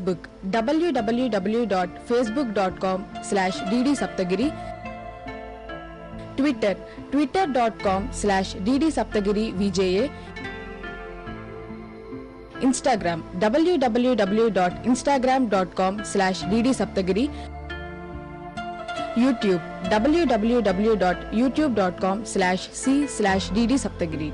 Facebook www.facebook.com/DD-Saptagiri, Twitter twitter.com/DD-Saptagiri-VJA, Instagram www.instagram.com/DD-Saptagiri, YouTube www.youtube.com/C/DD-Saptagiri.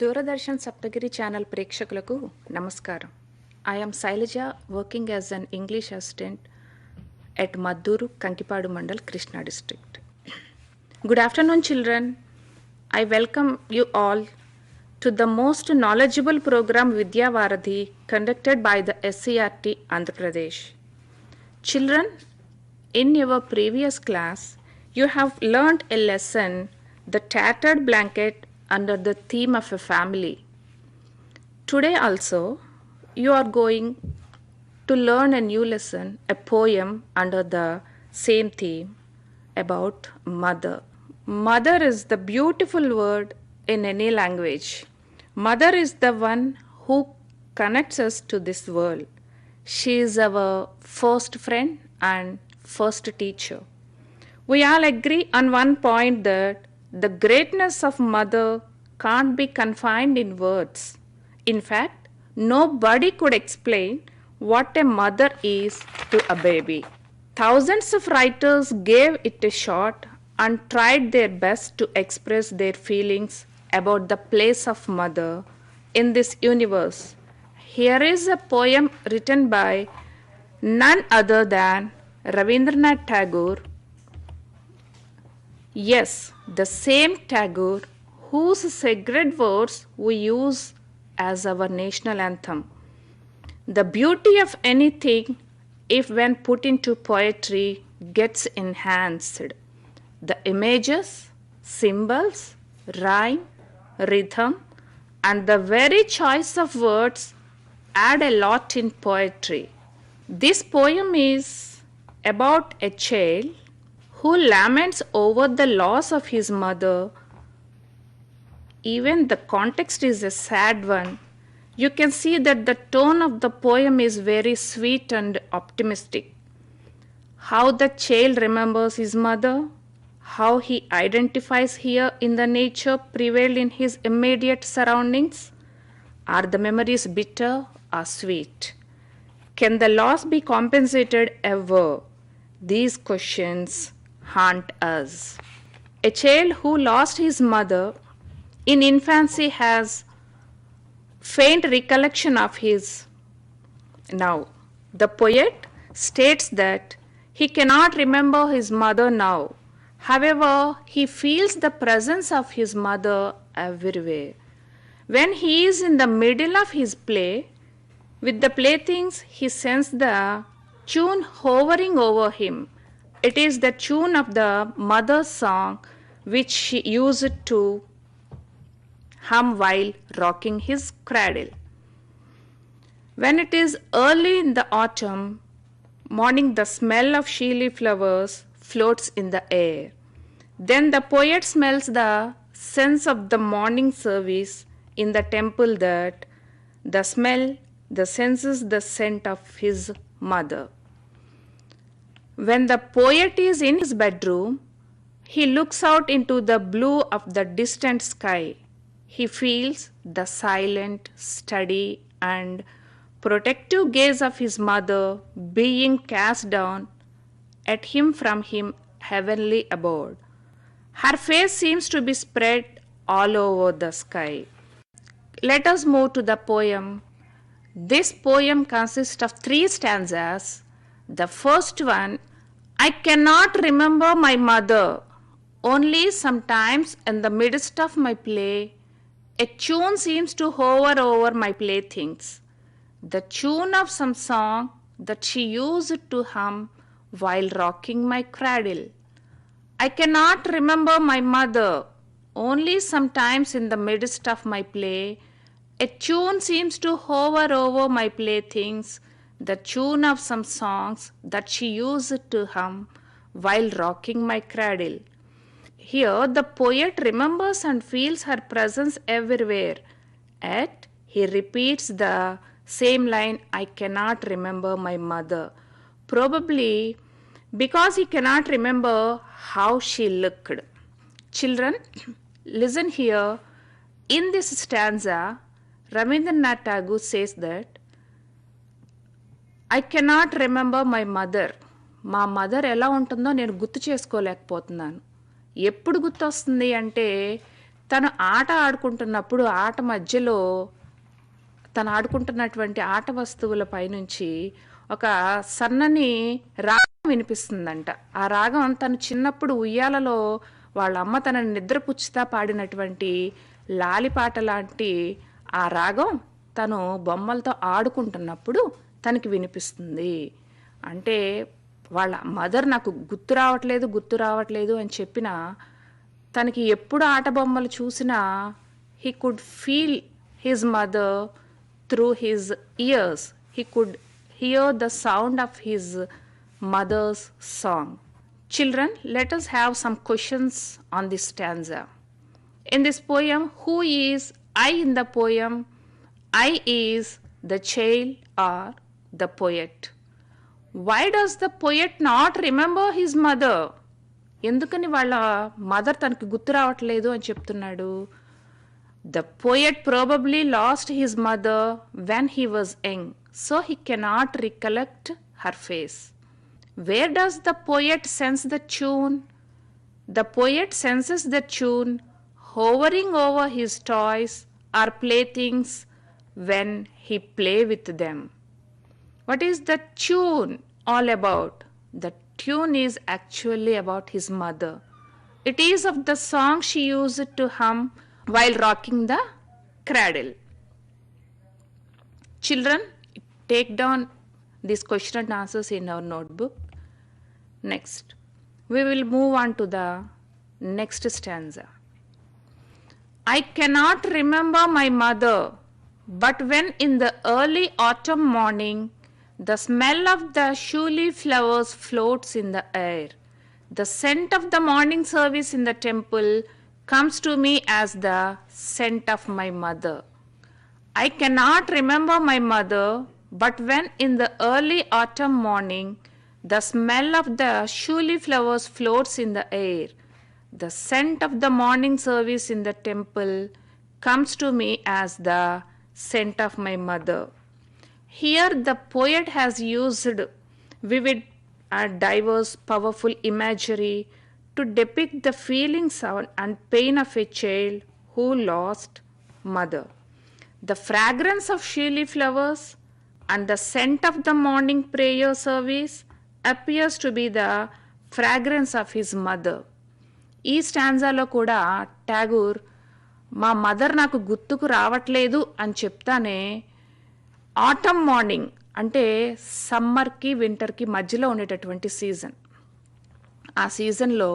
Doordarshan Saptagiri channel ప్రేక్షకులకు నమస్కారం. I am SAILAJA, working as an English assistant at Madduru, Kankipadu Mandal, Krishna district. Good afternoon, children. I welcome you all to the most knowledgeable program Vidya Varadhi conducted by the SCRT Andhra Pradesh. Children, in your previous class, you have learnt a lesson, The Tattered Blanket, under the theme of a family. Today also, you are going to learn a new lesson, a poem under the same theme about mother. Mother is the beautiful word in any language. Mother is the one who connects us to this world. She is our first friend and first teacher. We all agree on one point, that the greatness of mother can't be confined in words. In fact, nobody could explain what a mother is to a baby. Thousands of writers gave it a shot and tried their best to express their feelings about the place of mother in this universe. Here is a poem written by none other than Rabindranath Tagore. Yes, the same Tagore whose sacred words we use as our national anthem. The beauty of anything, if when put into poetry, gets enhanced. The images, symbols, rhyme, rhythm, and the very choice of words add a lot in poetry. This poem is about a child who laments over the loss of his mother. Even the context is a sad one. You can see that the tone of the poem is very sweet and optimistic. How the child remembers his mother, how he identifies here in the nature prevailed in his immediate surroundings. Are the memories bitter or sweet? Can the loss be compensated ever? These questions haunt us. A child who lost his mother in infancy has faint recollection of his. Now, the poet states that he cannot remember his mother now. However, he feels the presence of his mother everywhere. When he is in the middle of his play with the playthings, he senses the tune hovering over him. It is the tune of the mother's song which she used to hum while rocking his cradle. When it is early in the autumn morning, the smell of sheely flowers floats in the air. Then the poet smells the sense of the morning service in the temple, that the smell, the senses the scent of his mother. When the poet is in his bedroom, he looks out into the blue of the distant sky. He feels the silent, steady, and protective gaze of his mother being cast down at him from him heavenly abode. Her face seems to be spread all over the sky. Let us move to the poem. This poem consists of 3 stanzas. The first one, I cannot remember my mother. Only sometimes in the midst of my play, a tune seems to hover over my playthings. The tune of some song that she used to hum while rocking my cradle. I cannot remember my mother. Only sometimes in the midst of my play, a tune seems to hover over my playthings, the tune of some songs that she used to hum while rocking my cradle. Here, the poet remembers and feels her presence everywhere. Yet, he repeats the same line, I cannot remember my mother. Probably because he cannot remember how she looked. Children, listen here. In this stanza, Rabindranath Tagore says that I cannot remember my mother. మా mother ఎలా ఉంటుందో నేను గుర్తు చేసుకోలేకపోతున్నాను. ఎప్పుడు గుర్తొస్తుంది అంటే తను ఆట ఆడుకుంటున్నప్పుడు ఆట మధ్యలో తను ఆడుకుంటున్నటువంటి ఆట వస్తువుల పైనుంచి ఒక సన్నని రాగం వినిపిస్తుందంట. ఆ రాగం తను చిన్నప్పుడు ఉయ్యాలలో వాళ్ళ అమ్మ తనని నిద్రపుచ్చుతా పాడినటువంటి లాలిపాట లాంటి ఆ రాగం తను బొమ్మలతో ఆడుకుంటున్నప్పుడు తనకి వినిపిస్తుంది. అంటే వాళ్ళ మదర్ నాకు గుర్తు రావట్లేదు అని చెప్పిన తనకి ఎప్పుడు ఆట బొమ్మలు చూసినా he could feel his mother through his years. He could hear the sound of his mother's song. Children, let us have some questions on this stanza. In this poem, who is I in the poem? I is the child or the poet. Why does the poet not remember his mother? ఎందుకని వాళ్ళ mother తనకి గుర్తు రావట్లేదు అని చెప్తున్నాడు. The poet probably lost his mother when he was young, so he cannot recollect her face. Where does the poet sense the tune? The poet senses the tune hovering over his toys or playthings when he play with them. What is the tune all about? The tune is actually about his mother. It is of the song she used to hum while rocking the cradle. Children, take down these question and answers in our notebook. Next, we will move on to the next stanza. I cannot remember my mother, but when in the early autumn morning, the smell of the shuli flowers floats in the air. The scent of the morning service in the temple comes to me as the scent of my mother. I cannot remember my mother, but when in the early autumn morning, the smell of the shuli flowers floats in the air, the scent of the morning service in the temple comes to me as the scent of my mother. Here the poet has used vivid and diverse powerful imagery to depict the feelings and pain of a child who lost mother. The fragrance of shili flowers and the scent of the morning prayer service appears to be the fragrance of his mother. ఈ స్టాంజాలో కూడా టాగూర్ మా mother నాకు గుర్తుకు రావట్లేదు అని చెప్తానే atom morning అంటే సమ్మర్కి వింటర్కి మధ్యలో ఉండేటటువంటి సీజన్. ఆ సీజన్లో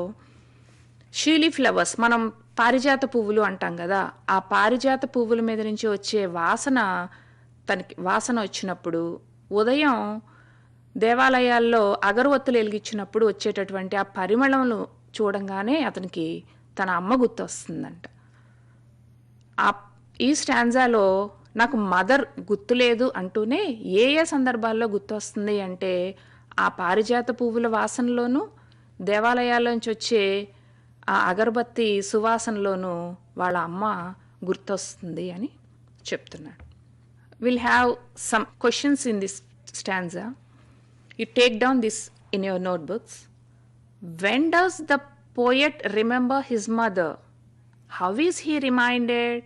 షీలీ ఫ్లవర్స్, మనం పారిజాత పువ్వులు అంటాం కదా, ఆ పారిజాత పువ్వుల మీద నుంచి వచ్చే వాసన వచ్చినప్పుడు, ఉదయం దేవాలయాల్లో అగరవత్తులు వెలిగించినప్పుడు వచ్చేటటువంటి ఆ పరిమళములు చూడంగానే అతనికి తన అమ్మ గుర్తొస్తుందంట. ఈ స్టాంజాలో నాకు మదర్ గుర్తులేదు అంటూనే ఏ సందర్భాల్లో గుర్తొస్తుంది అంటే ఆ పారిజాత పువ్వుల వాసనలోనూ దేవాలయాల్లోంచి వచ్చే ఆ అగరబత్తి సువాసనలోనూ వాళ్ళ అమ్మ గుర్తొస్తుంది అని చెప్తున్నాడు. Will have some questions in this stanza. You take down this in your notebooks. When does the poet remember his mother? How is he reminded?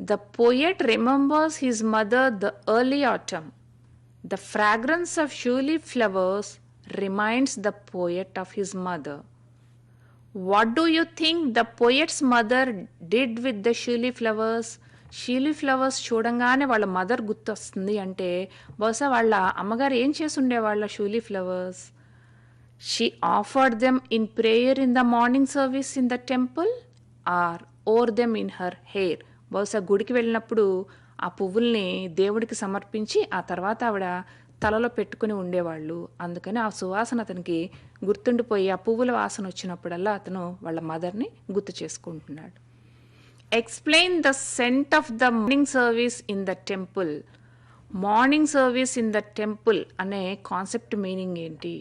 The poet remembers his mother the early autumn. The fragrance of tulip flowers reminds the poet of his mother. What do you think the poet's mother did with the tulip flowers? షీలీ flowers చూడంగానే వాళ్ళ mother గుర్తొస్తుంది అంటే బహుశా వాళ్ళ అమ్మగారు ఏం చేసి ఉండేవాళ్ళ షూలీ flowers? She offered them in prayer in the morning service in the temple or wore them in her hair. బహుశా గుడికి వెళ్ళినప్పుడు ఆ పువ్వుల్ని దేవుడికి సమర్పించి ఆ తర్వాత ఆవిడ తలలో పెట్టుకుని ఉండేవాళ్ళు. అందుకని ఆ సువాసన అతనికి గుర్తుండిపోయి ఆ పువ్వుల వాసన వచ్చినప్పుడల్లా అతను వాళ్ళ మదర్ని గుర్తు చేసుకుంటున్నాడు. Explain the scent of the morning service in the temple. Morning service in the temple అనే కాన్సెప్ట్ మీనింగ్ ఏంటి?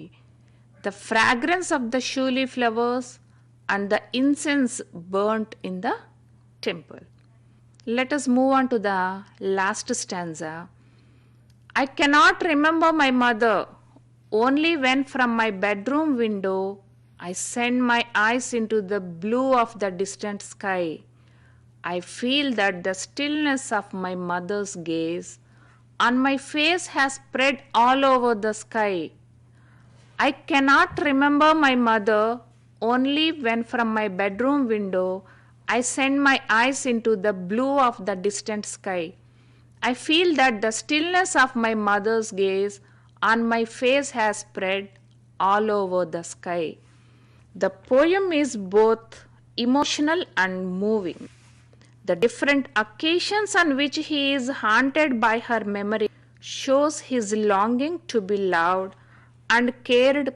The fragrance of the shiuli flowers and the incense burnt in the temple. Let us move on to the last stanza. I cannot remember my mother. Only when from my bedroom window I send my eyes into the blue of the distant sky, I feel that the stillness of my mother's gaze on my face has spread all over the sky. I cannot remember my mother. Only when from my bedroom window I send my eyes into the blue of the distant sky. I feel that the stillness of my mother's gaze on my face has spread all over the sky. The poem is both emotional and moving. The different occasions on which he is haunted by her memory shows his longing to be loved and cared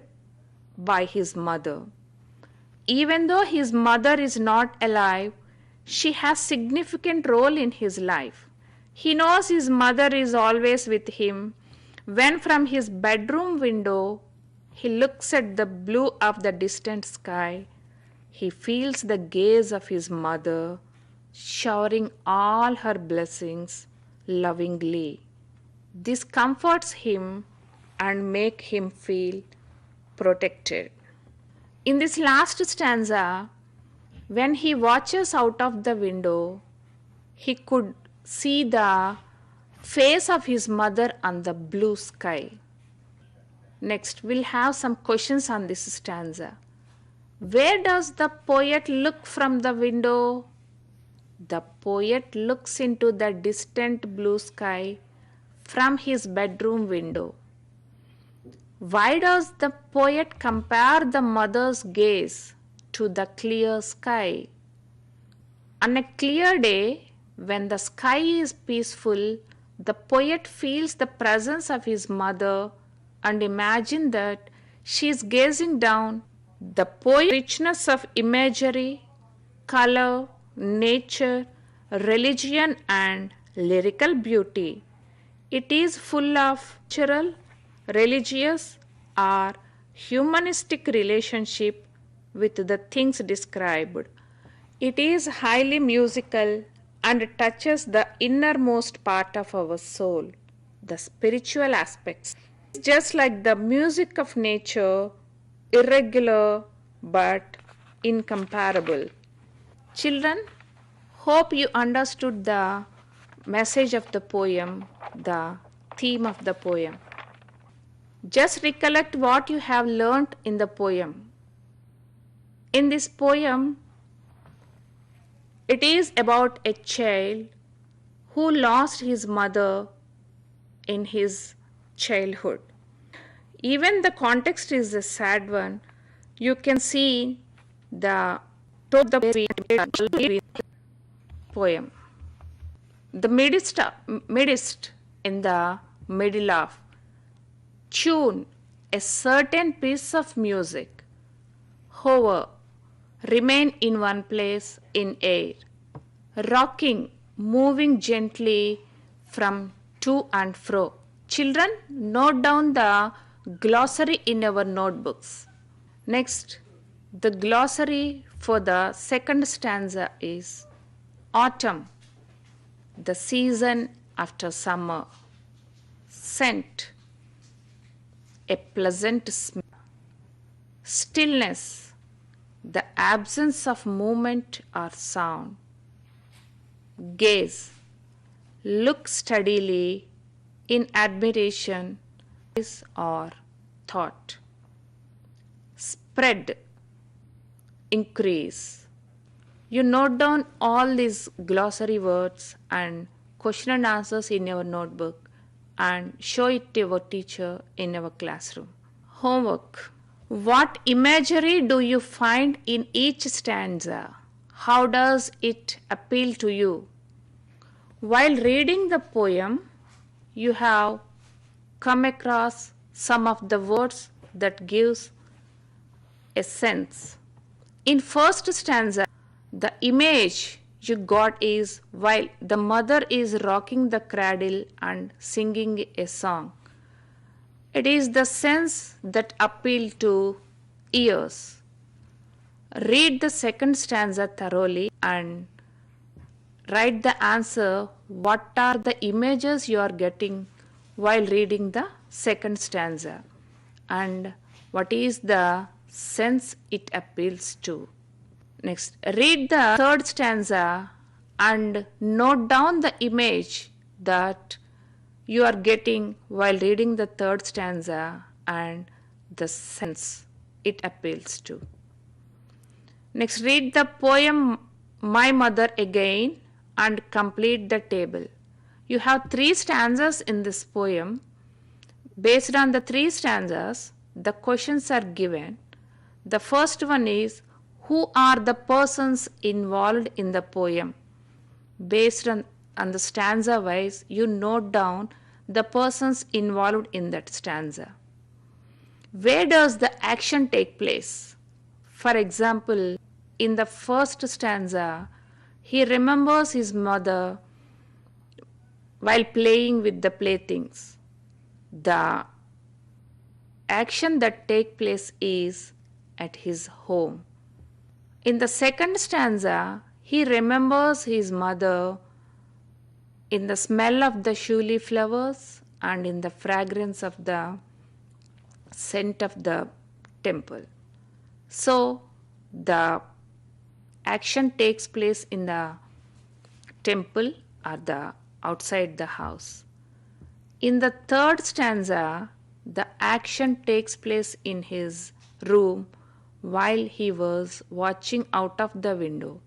by his mother. Even though his mother is not alive, she has significant role in his life. He knows his mother is always with him. When from his bedroom window he looks at the blue of the distant sky, he feels the gaze of his mother showering all her blessings lovingly. This comforts him and makes him feel protected. In this last stanza, when he watches out of the window, he could see the face of his mother on the blue sky. Next, we'll have some questions on this stanza. Where does the poet look from the window? The poet looks into the distant blue sky from his bedroom window. Why does the poet compare the mother's gaze to the clear sky? On a clear day, when the sky is peaceful, the poet feels the presence of his mother and imagines that she is gazing down. The poet's richness of imagery, color, nature, religion, and lyrical beauty. It is full of natural, religious, or humanistic relationship with the things described. It is highly musical and touches the innermost part of our soul, the spiritual aspects. It's just like the music of nature, irregular but incomparable. Children, hope you understood the message of the poem, the theme of the poem. Just recollect what you have learnt in the poem. In this poem, it is about a child who lost his mother in his childhood. Even the context is a sad one. You can see the poem. The midst in the middle of tune a certain piece of music, hover, remain in one place in air, rocking, moving gently from to and fro. Children, note down the glossary in our notebooks. Next, the glossary for the second stanza is autumn, the season after summer. Scent, a pleasant smell. Stillness, the absence of movement or sound. Gaze, look steadily in admiration or thought. Spread, increase. You note down all these glossary words and question and answers in your notebook and show it to your teacher in our classroom. Homework. What imagery do you find in each stanza? How does it appeal to you? While reading the poem, you have come across some of the words that gives a sense. In first stanza, the image you got is while the mother is rocking the cradle and singing a song. It is the sense that appealed to ears. Read the second stanza thoroughly and write the answer. What are the images you are getting while reading the second stanza? And what is the sense it appeals to? Next, read the third stanza and note down the image that you are getting while reading the third stanza and the sense it appeals to. Next, read the poem My Mother again and complete the table. You have 3 stanzas in this poem. Based on the 3 stanzas, the questions are given. The first one is, who are the persons involved in the poem? Based on the stanza wise, you note down the persons involved in that stanza. Where does the action take place? For example, in the first stanza, he remembers his mother while playing with the playthings. The action that takes place is at his home. In the second stanza, he remembers his mother in the smell of the shuli flowers and in the fragrance of the scent of the temple. So, the action takes place in the temple or the outside the house. In the third stanza, the action takes place in his room while he was watching out of the window.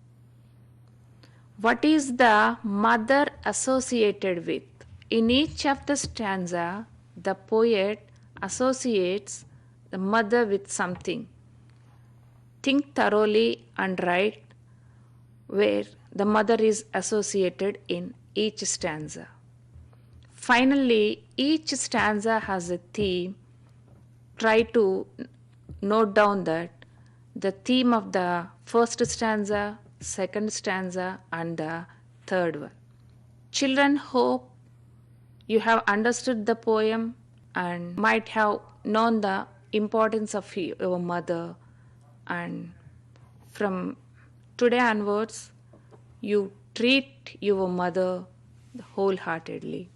What is the mother associated with? In each of the stanza, the poet associates the mother with something. Think thoroughly and write where the mother is associated in each stanza. Finally, each stanza has a theme. Try to note down that the theme of the first stanza, second stanza, and the third one. Children, hope you have understood the poem and might have known the importance of your mother, and from today onwards, you treat your mother wholeheartedly.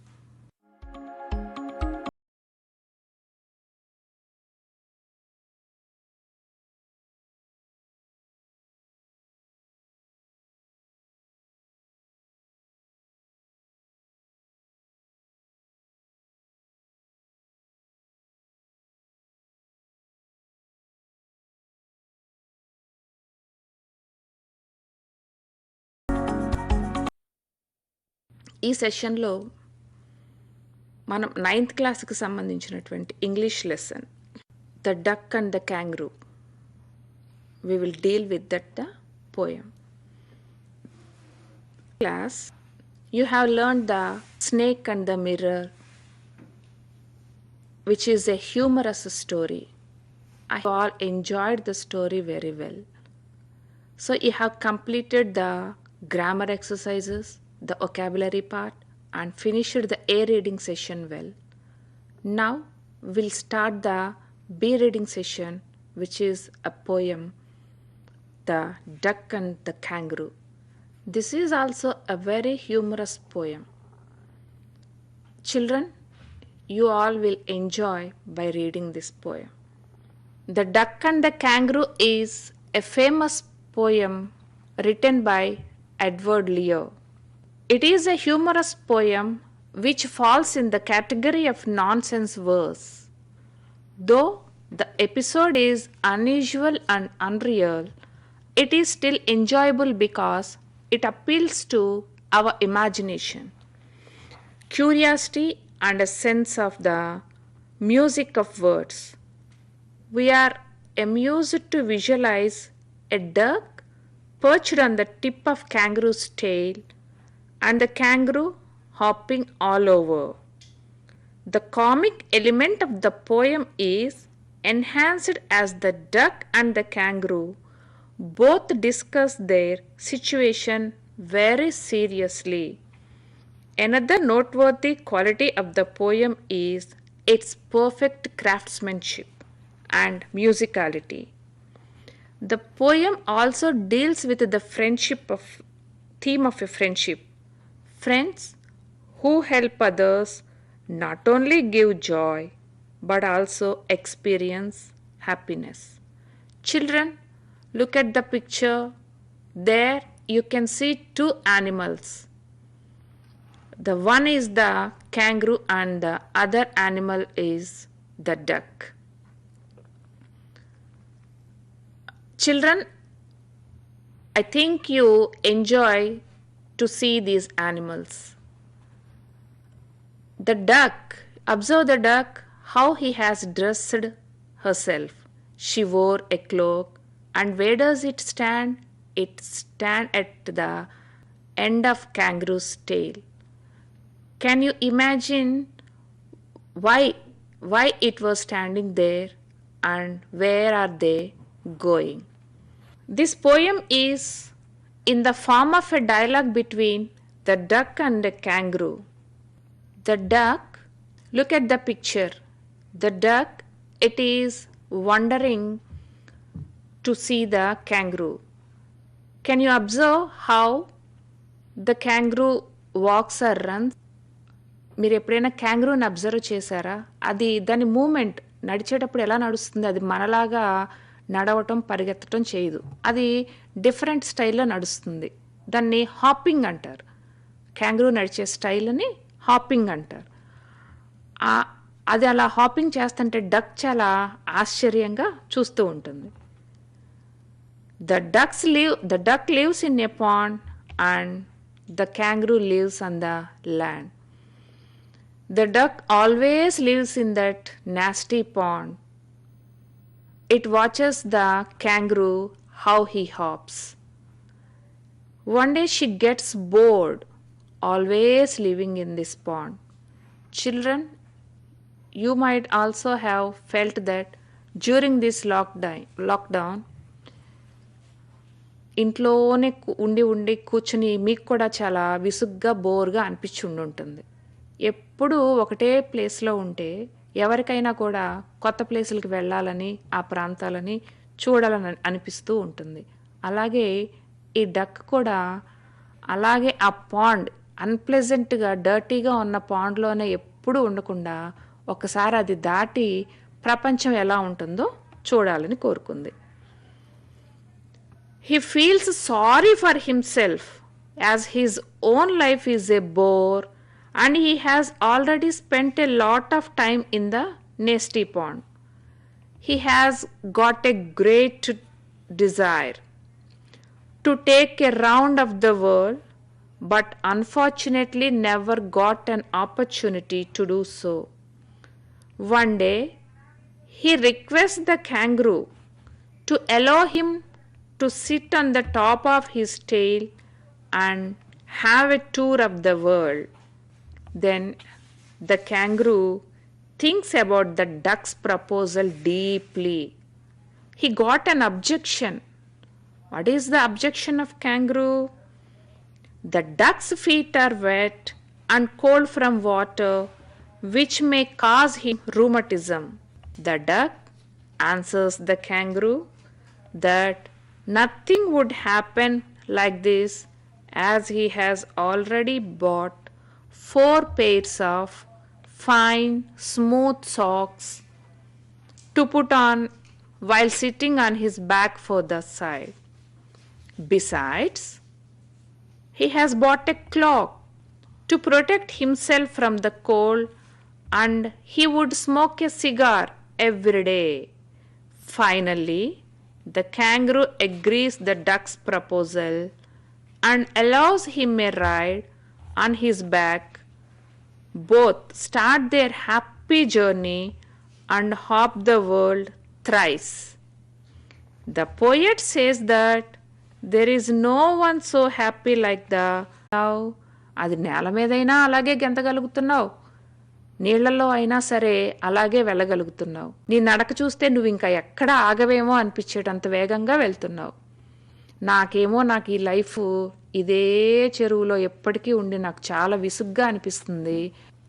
ఈ సెషన్లో మనం 9th క్లాస్కి సంబంధించినటువంటి English lesson the duck and the kangaroo we will deal with that the poem. Class, you have learned the snake and the mirror, which is a humorous story. I all enjoyed the story very well. So you have completed the grammar exercises, the vocabulary part, and finished the A reading session well. Now we'll start the B reading session, which is a poem, The Duck and the Kangaroo. This is also a very humorous poem. Children, you all will enjoy by reading this poem. The Duck and the Kangaroo is a famous poem written by Edward Lear. It is a humorous poem which falls in the category of nonsense verse. Though the episode is unusual and unreal, it is still enjoyable because it appeals to our imagination, curiosity, and a sense of the music of words. We are amused to visualize a duck perched on the tip of kangaroo's tail and the kangaroo hopping all over. The comic element of the poem is enhanced as the duck and the kangaroo both discuss their situation very seriously. Another noteworthy quality of the poem is its perfect craftsmanship and musicality. The poem also deals with the theme of a friendship. Friends who help others not only give joy but also experience happiness. Children, look at the picture. There you can see two animals. The one is the kangaroo and the other animal is the duck. Children, I think you enjoy to see these animals. The duck, observe the duck, how he has dressed herself. She wore a cloak, and where does it stand? It stands at the end of kangaroo's tail. Can you imagine why it was standing there and where are they going? This poem is in the form of a dialogue between the duck and the kangaroo. The duck, look at the picture. The duck, it is wondering to see the kangaroo. Can you observe how the kangaroo walks or runs? మీరు ఎప్పుడైనా క్యాంగరూని observe చేశారా? అది దాని moment నడిచేటప్పుడు ఎలా నడుస్తుంది? అది మనలాగా నడవటం పరిగెత్తటం చేయదు. అది డిఫరెంట్ స్టైల్లో నడుస్తుంది. దాన్ని హాపింగ్ అంటారు. క్యాంగరూ నడిచే స్టైల్ని హాపింగ్ అంటారు. అది అలా హాపింగ్ చేస్తుంటే డక్ చాలా ఆశ్చర్యంగా చూస్తూ ఉంటుంది. The duck lives in a pond and the kangaroo lives on the land. The duck always lives in that nasty pond. It watches the kangaroo how he hops. One day she gets bored, always living in this pond. Children, you might also have felt that during this lockdown, ఇంట్లోనే ఉండి కూర్చుని మీకు కూడా చాలా విసుగ్గా బోర్గా అనిపించి ఉంటుంది. ఎప్పుడూ ఒకటే ప్లేస్లో ఉంటే ఎవరికైనా కూడా కొత్త ప్లేసులకి వెళ్ళాలని ఆ ప్రాంతాలని చూడాలని అనిపిస్తూ ఉంటుంది. అలాగే ఈ డక్ కూడా అలాగే ఆ పాండ్ అన్ప్లెజెంట్గా డర్టీగా ఉన్న పాండ్లోనే ఎప్పుడూ ఉండకుండా ఒకసారి అది దాటి ప్రపంచం ఎలా ఉంటుందో చూడాలని కోరుకుంది. He feels sorry for himself as his own life is a bore and he has already spent a lot of time in the nasty pond. He has got a great desire to take a round of the world, but unfortunately never got an opportunity to do so. One day, he requests the kangaroo to allow him to sit on the top of his tail and have a tour of the world. Then the kangaroo thinks about the duck's proposal deeply. He got an objection. What is the objection of kangaroo? The duck's feet are wet and cold from water, which may cause him rheumatism. The duck answers the kangaroo that nothing would happen like this as he has already bought 4 pairs of fine, smooth socks to put on while sitting on his back for the side. Besides, he has bought a cloak to protect himself from the cold, and he would smoke a cigar every day. Finally, the kangaroo agrees the duck's proposal and allows him a ride on his back. Both start their happy journey and hop the world thrice. The poet says that there is no one so happy like the అది నేల మీదైనా అలాగే గెంతగలుగుతున్నావు, నీళ్లలో అయినా సరే అలాగే వెళ్ళగలుగుతున్నావు. నీ నడక చూస్తే నువ్వు ఇంకా ఎక్కడ ఆగవేమో అనిపించేటంత వేగంగా వెళ్తున్నావు. నాకు ఈ లైఫ్ ఇదే చెరువులో ఎప్పటికీ ఉండి నాకు చాలా విసుగ్గా అనిపిస్తుంది.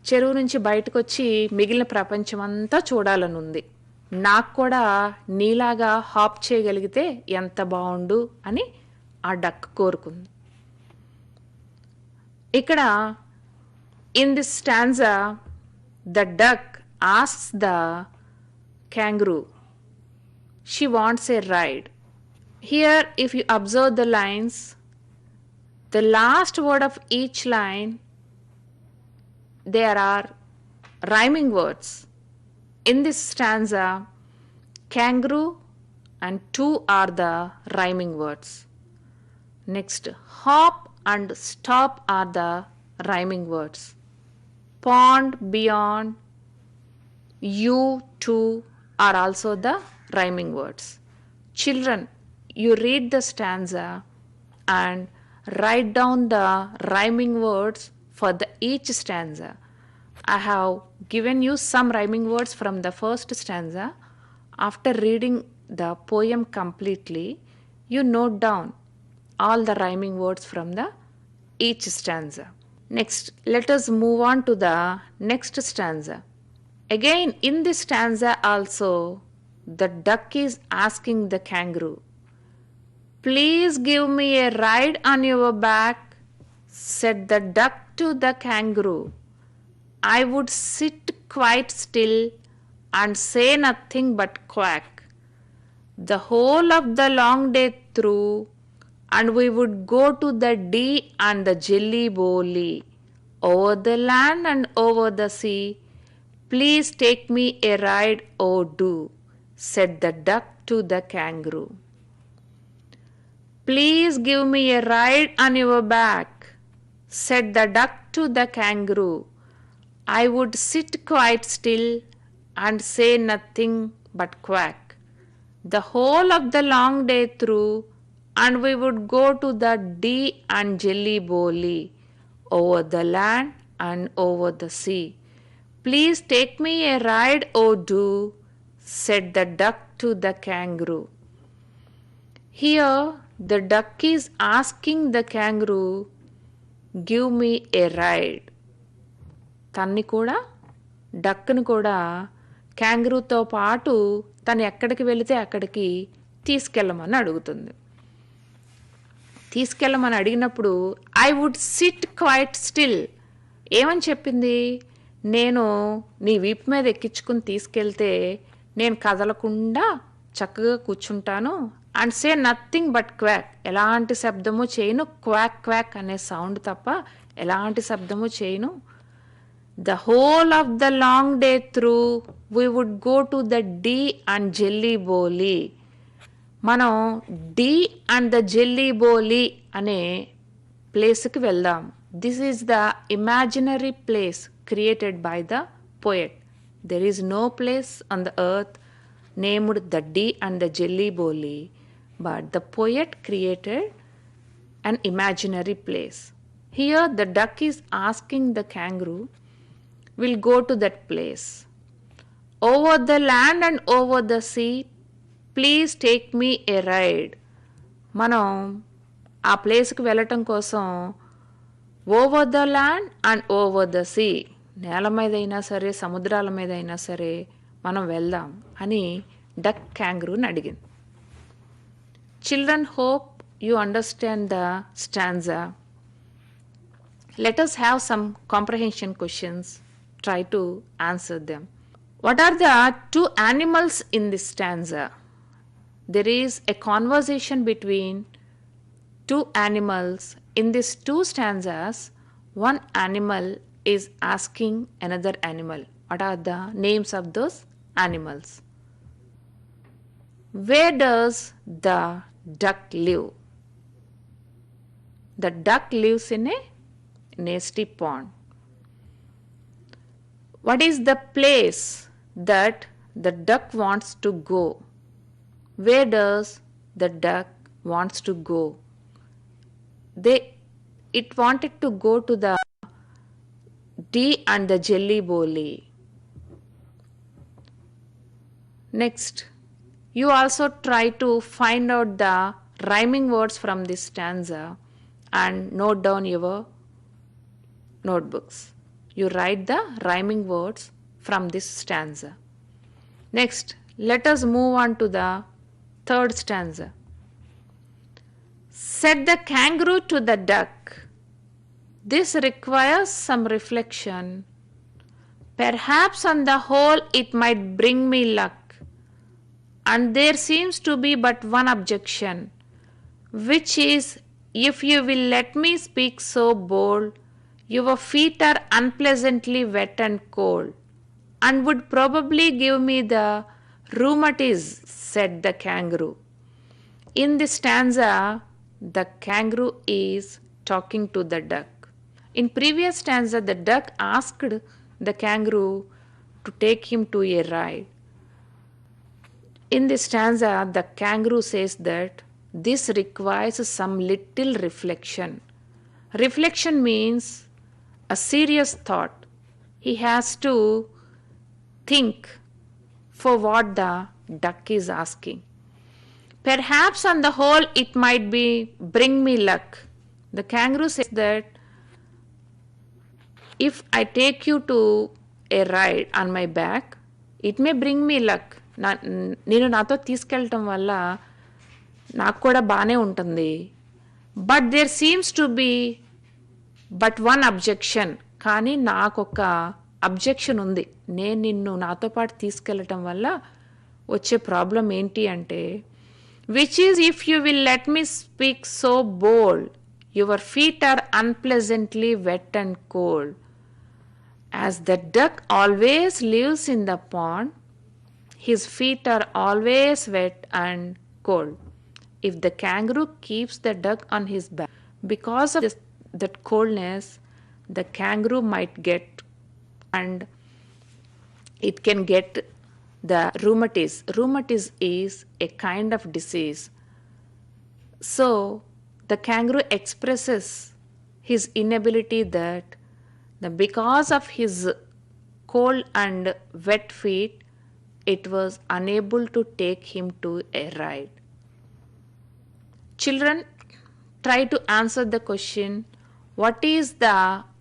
చెరువు నుంచి బయటకు వచ్చి మిగిలిన ప్రపంచం అంతా చూడాలని ఉంది. నాకు కూడా నీలాగా హాప్ చేయగలిగితే ఎంత బాగుండు అని ఆ డక్ కోరుకుంది. ఇక్కడ in this stanza the duck asks the kangaroo, she wants a ride. Here, if you observe the lines, the last word of each line, there are rhyming words. In this stanza, kangaroo and two are the rhyming words. Next, hop and stop are the rhyming words. Pond, beyond, you too are also the rhyming words. Children, you read the stanza and write down the rhyming words for each stanza. I have given you some rhyming words from the first stanza. After reading the poem completely, you note down all the rhyming words from each stanza. Next, let us move on to the next stanza. Again, in this stanza also, the duck is asking the kangaroo, please give me a ride on your back, said the duck to the kangaroo. I would sit quite still and say nothing but quack the whole of the long day through, and we would go to the Dee and the Jelly Bowly, over the land and over the sea. Please take me a ride, oh do, said the duck to the kangaroo. Please give me a ride on your back, said the duck to the kangaroo. I would sit quite still and say nothing but quack the whole of the long day through, and we would go to the Dee and Jelly Bowly, over the land and over the sea. Please take me a ride, oh do, said the duck to the kangaroo. Here, the duck is asking the kangaroo, give me a ride. తన్ని కూడా డక్ని కూడా kangarooతో పాటు తను ఎక్కడికి వెళితే అక్కడికి తీసుకెళ్ళమని అడుగుతుంది. తీసుకెళ్ళమని అడిగినప్పుడు I would sit quite still ఏమని చెప్పింది, నేను నీ వీపు మీద ఎక్కించుకుని తీసుకెళ్తే నేను కదలకుండా చక్కగా కూర్చుంటాను. And say nothing but quack, ఎలాంటి శబ్దము చేయను, క్వాక్ క్వాక్ అనే సౌండ్ తప్ప ఎలాంటి శబ్దము చేయను. The whole of the long day through we would go to the Dee and Jelly Bo Lee. మనం Dee and the Jelly Bo Lee అనే ప్లేస్కి వెళ్దాం. This is the imaginary place created by the poet. There is no place on the earth named the Dee and the Jelly Bo Lee, but the poet created an imaginary place. Here the duck is asking the kangaroo, will go to that place. Over the land and over the sea, please take me a ride. మనం ఆ ప్లేస్కి వెళ్ళటం కోసం over the land and over the sea, నేల మీద అయినా సరే సముద్రాల మీద అయినా సరే మనం వెళ్దాం అని డక్ kangarooని అడిగింది. Children, hope you understand the stanza. Let us have some comprehension questions. Try to answer them. What are the two animals in this stanza? there is a conversation between two animals. In these two stanzas, one animal is asking another animal. What are the names of those animals? Where does the duck live? The duck lives in a nasty pond. What is the place that the duck wants to go? Where does the duck wants to go? It wanted to go to the tea and the jelly bowly. Next, you also try to find out the rhyming words from this stanza and note down your notebooks. You write the rhyming words from this stanza. Next, let us move on to the third stanza. Said the kangaroo to the duck, this requires some reflection. Perhaps on the whole it might bring me luck. And there seems to be but one objection, which is, if you will let me speak so bold, your feet are unpleasantly wet and cold, and would probably give me the rheumatiz, said the kangaroo. In this stanza, the kangaroo is talking to the duck. In previous stanza, the duck asked the kangaroo to take him to a ride. In this stanza, the kangaroo says that this requires some little reflection. Reflection means a serious thought. He has to think for what the duck is asking. Perhaps on the whole it might bring me luck. The kangaroo says that if I take you to a ride on my back, it may bring me luck. నేను నాతో తీసుకెళ్ళటం వల్ల నాకు కూడా బాగానే ఉంటుంది. But there seems to be but one objection. కానీ నాకు ఒక అబ్జెక్షన్ ఉంది. నేను నిన్ను నాతో పాటు తీసుకెళ్ళటం వల్ల వచ్చే ప్రాబ్లం ఏంటి అంటే, which is, if you will let me speak so bold, your feet are unpleasantly wet and cold. As the duck always lives in the pond, his feet are always wet and cold. If the kangaroo keeps the duck on his back, because of that coldness, the kangaroo might get, and it can get the rheumatiz. Rheumatiz is a kind of disease. So the kangaroo expresses his inability that because of his cold and wet feet, it was unable to take him to a ride. Children, try to answer the question, what is the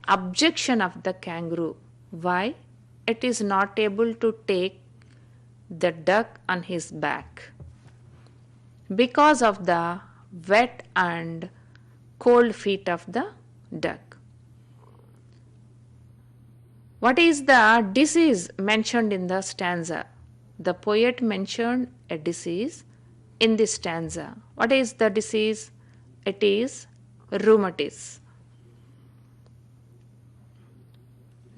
objection of the kangaroo? Why it is not able to take the duck on his back? Because of the wet and cold feet of the duck. What is the disease mentioned in the stanza? The poet mentioned a disease in this stanza. What is the disease? It is rheumatiz.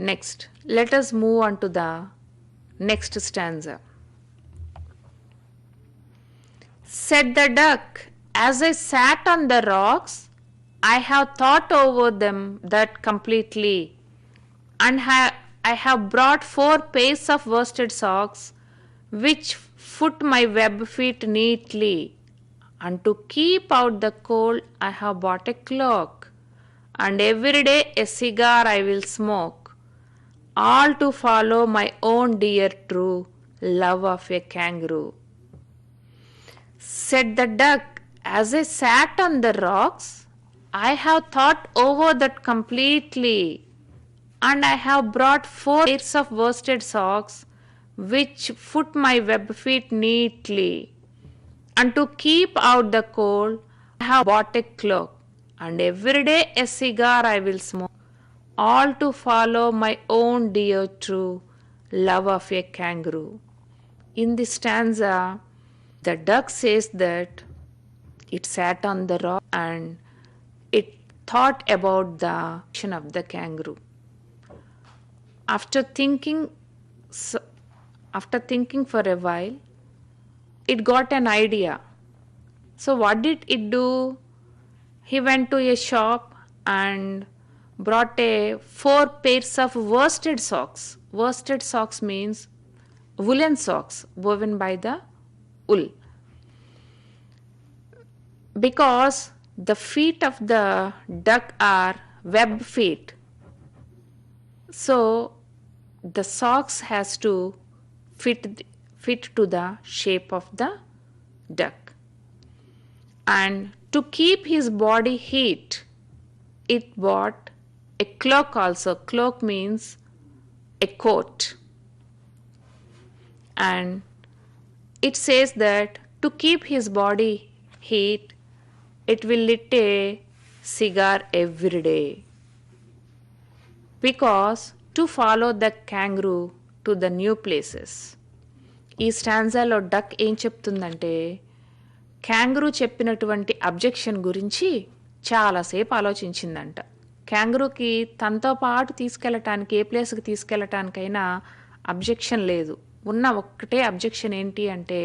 Next, let us move on to the next stanza. Said the duck, as I sat on the rocks, I have thought over them that completely, and I have brought 4 pairs of worsted socks, which foot my web feet neatly, and to keep out the cold I have bought a cloak, and every day a cigar I will smoke, all to follow my own dear true love of a kangaroo. Said the duck, as I sat on the rocks, I have thought over that completely, and I have brought 4 pairs of worsted socks, which foot my web feet neatly, and to keep out the cold I have bought a cloak, and every day a cigar I will smoke, all to follow my own dear true love of a kangaroo. In this stanza, The duck says that it sat on the rock and it thought about the action of the kangaroo. After thinking for a while, it got an idea. So what did it do? He went to a shop and brought 4 pairs of worsted socks. Worsted socks means woolen socks woven by the wool. Because the feet of the duck are web feet, so the socks has to fit to the shape of the duck. And to keep his body heat, it bought a cloak also. Cloak means a coat. And it says that to keep his body heat, it will lit a cigar every day. Because to follow the kangaroo to the new places. ఈ స్టాన్జాలో duck ఏం చెప్తుందంటే kangaroo చెప్పినటువంటి objection గురించి చాలాసేపు ఆలోచించిందంట. క్యాంగరూకి తనతో పాటు తీసుకెళ్ళటానికి ఏ ప్లేస్కి తీసుకెళ్ళటానికైనా objection లేదు. ఉన్న ఒక్కటే అబ్జెక్షన్ ఏంటి అంటే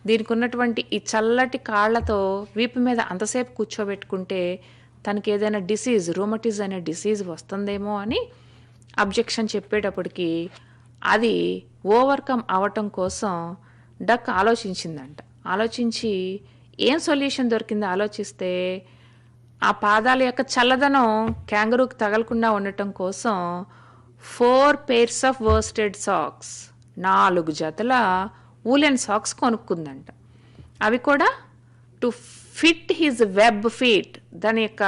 దీనికి ఉన్నటువంటి ఈ చల్లటి కాళ్లతో వీపు మీద అంతసేపు కూర్చోబెట్టుకుంటే తనకి ఏదైనా డిసీజ్, రూమటిజ్ అనే డిసీజ్ వస్తుందేమో అని అబ్జెక్షన్ చెప్పేటప్పటికి అది ఓవర్కమ్ అవటం కోసం డక్ ఆలోచించిందంట. ఆలోచించి ఏం సొల్యూషన్ దొరికిందో ఆలోచిస్తే ఆ పాదాల యొక్క చల్లదనం క్యాంగరూకి తగలకుండా ఉండటం కోసం 4 pairs of worsted socks, 4 జతల woolen socks కొనుక్కుందంట. అవి కూడా to fit his web feet. దాని యొక్క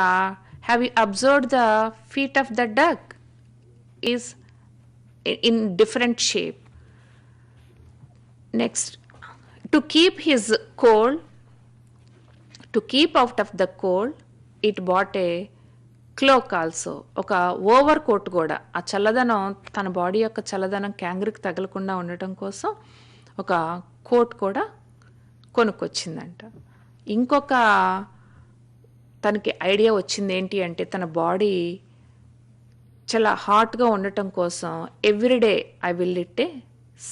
have you observed the feet of the duck is in different shape. Next, to keep his cold, to keep out of the cold, it bought a cloak also. ఒక over coat కూడా, ఆ చల్లదనం తన body యొక్క చల్లదనం క్యాంగరూకి తగలకుండా ఉండటం కోసం ఒక కోట్ కూడా కొనుక్కొచ్చిందంట. ఇంకొక తనకి ఐడియా వచ్చింది ఏంటి అంటే తన బాడీ చాలా హాట్గా ఉండటం కోసం everyday I will lit a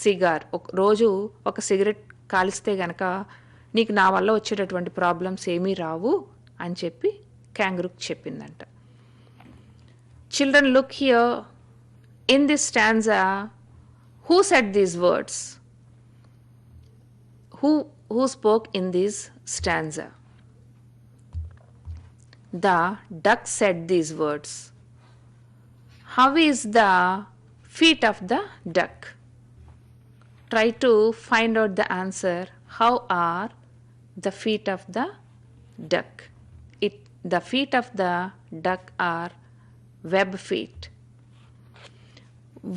cigar. రోజు ఒక సిగరెట్ కాలిస్తే గనక నీకు నా వల్ల వచ్చేటటువంటి ప్రాబ్లమ్స్ ఏమీ రావు అని చెప్పి క్యాంగరూకి చెప్పిందంట. Children look here in this stanza who said these words? Who spoke in this stanza? The duck said these words. How is the feet of the duck? Try to find out the answer. How are the feet of the duck? The feet of the duck are web feet.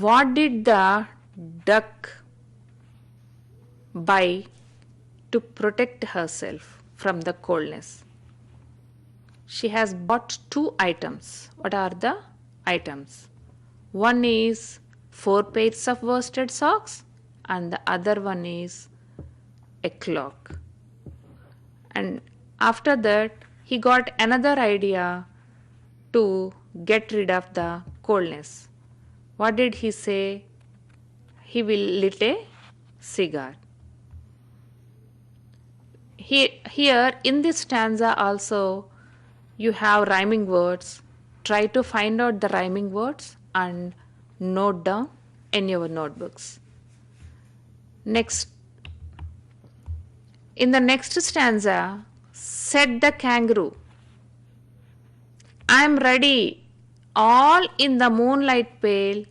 What did the duck buy to protect herself from the coldness? She has bought 2 items. What are the items? One is 4 pairs of worsted socks and the other one is a cloak. And after that he got another idea to get rid of the coldness. What did he say? He will lit a cigar. Here in this stanza also you have rhyming words. Try to find out the rhyming words and note down in your notebooks. Next, in the next stanza, said the kangaroo, I am ready, all in the moonlight pale,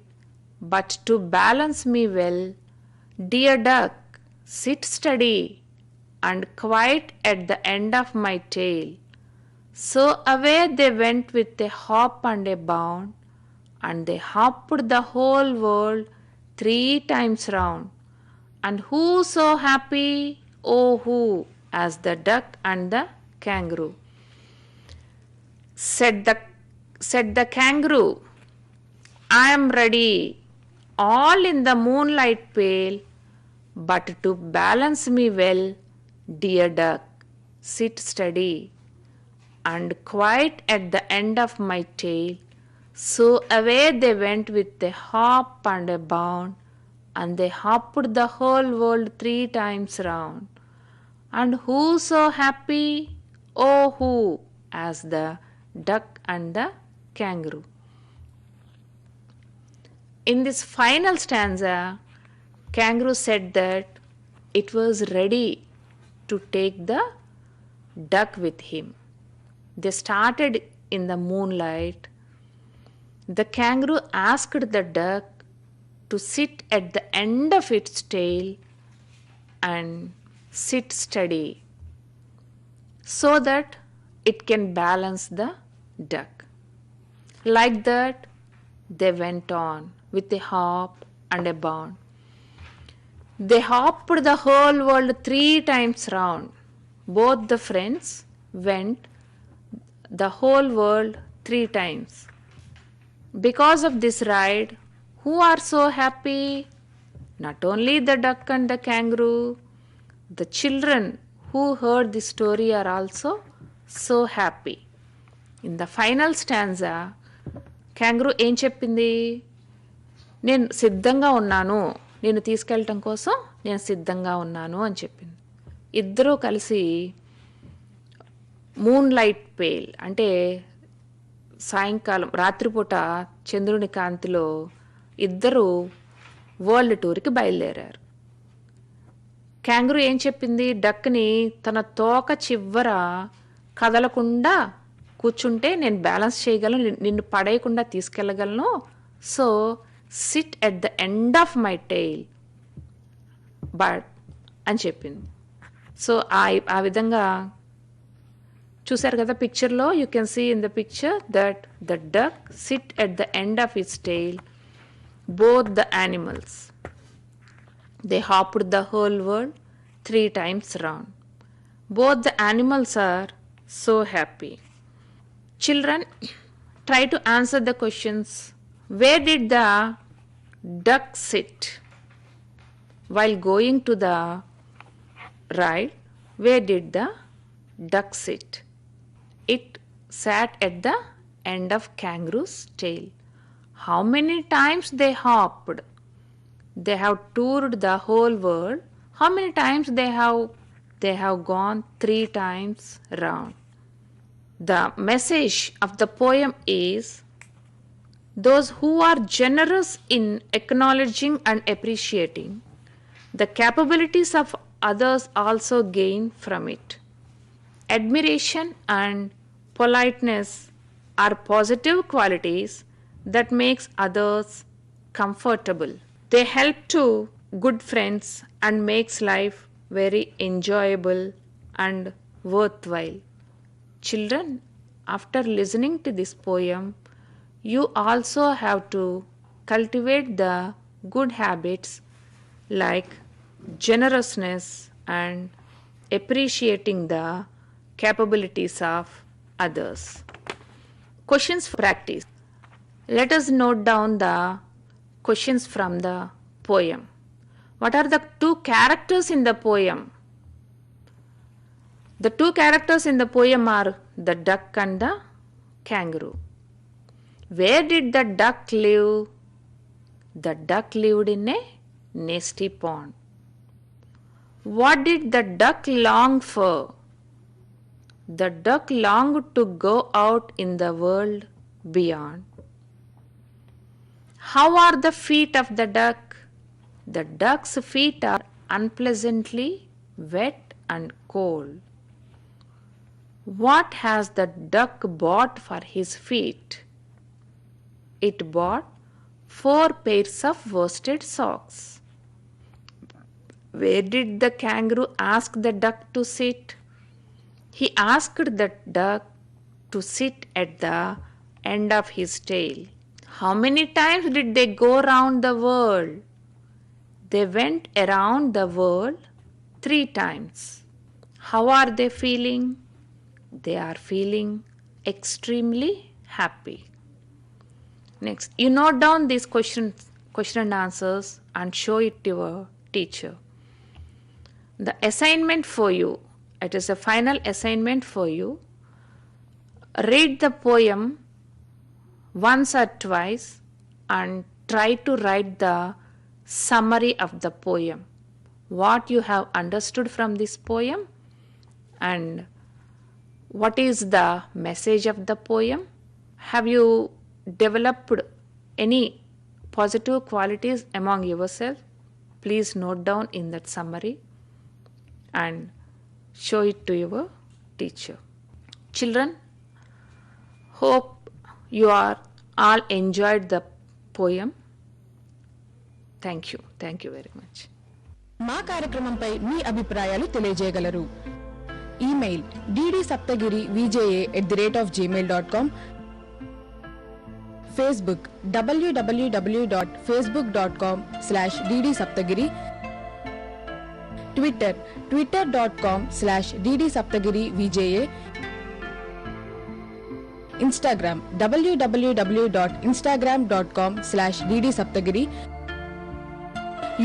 but to balance me well, dear duck, sit steady and quiet at the end of my tail. So away they went with a hop and a bound, and they hopped the whole world 3 times round. And who so happy, oh who, as the duck and the kangaroo? Said the kangaroo, I am ready, all in the moonlight pale, but to balance me well, Dear duck, sit steady and quite at the end of my tail. So away they went with a hop and a bound, and they hopped the whole world 3 times round. And who so happy? Oh, who? Asked the duck and the kangaroo. In this final stanza, kangaroo said that it was ready to take the duck with him. They started in the moonlight. The kangaroo asked the duck to sit at the end of its tail and sit steady so that it can balance the duck. Like that, they went on with a hop and a bound. They hopped the whole world 3 times round. Both the friends went the whole world 3 times. Because of this ride, who are so happy? Not only the duck and the kangaroo, the children who heard this story are also so happy. In the final stanza, kangaroo ఏం చెప్పింది? నేను సిద్ధంగా ఉన్నాను, నేను తీసుకెళ్ళటం కోసం నేను సిద్ధంగా ఉన్నాను అని చెప్పింది. ఇద్దరూ కలిసి మూన్ లైట్ పేల్ అంటే సాయంకాలం రాత్రిపూట చంద్రుని కాంతిలో ఇద్దరు వరల్డ్ టూర్కి బయలుదేరారు. క్యాంగరూ ఏం చెప్పింది? డక్ని తన తోక చివర కదలకుండా కూర్చుంటే నేను బ్యాలెన్స్ చేయగలను, నిన్ను పడేయకుండా తీసుకెళ్ళగలను, so sit at the end of my tail but అని చెప్పింది. సో ఆ విధంగా చూసారు కదా పిక్చర్లో. You can see in the picture that the duck sit at the end of its tail. Both the animals they hopped the whole world 3 times round. Both the animals are so happy. Children, try to answer the questions. Where did the duck sit while going to the ride? Where did the duck sit? It sat at the end of kangaroo's tail. How many times they hopped? They have toured the whole world. How many times they have gone 3 times round. The message of the poem is, those who are generous in acknowledging and appreciating the capabilities of others also gain from it. Admiration and politeness are positive qualities that makes others comfortable. They help to good friends and makes life very enjoyable and worthwhile. Children, after listening to this poem, you also have to cultivate the good habits like generousness and appreciating the capabilities of others. Questions for practice. Let us note down the questions from the poem. What are the 2 characters in the poem? The 2 characters in the poem are the duck and the kangaroo. Where did the duck live? The duck lived in a nesty pond. What did the duck long for? The duck longed to go out in the world beyond. How are the feet of the duck? The duck's feet are unpleasantly wet and cold. What has the duck bought for his feet? It bought 4 pairs of worsted socks. Where did the kangaroo ask the duck to sit? He asked the duck to sit at the end of his tail. How many times did they go round the world? They went around the world 3 times. How are they feeling? They are feeling extremely happy. Next, you note down these question and answers and show it to your teacher. The assignment for you, it is a final assignment for you. Read the poem once or twice and try to write the summary of the poem. What you have understood from this poem and what is the message of the poem? Have you developed any positive qualities among yourself? Please note down in that summary and show it to your teacher. Children, hope you are all enjoyed the poem. Thank you. Thank you very much. మా కార్యక్రమంపై మీ అభిప్రాయాలు తెలియజేయగలరు. Email ddSaptagiri@gmail.com, Facebook www.facebook.com/ddsaptagiri, Twitter twitter.com/ddsaptagiri-VJA, Instagram www.instagram.com/ddsaptagiri,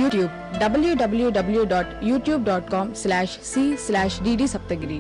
YouTube www.youtube.com/c/ddsaptagiri.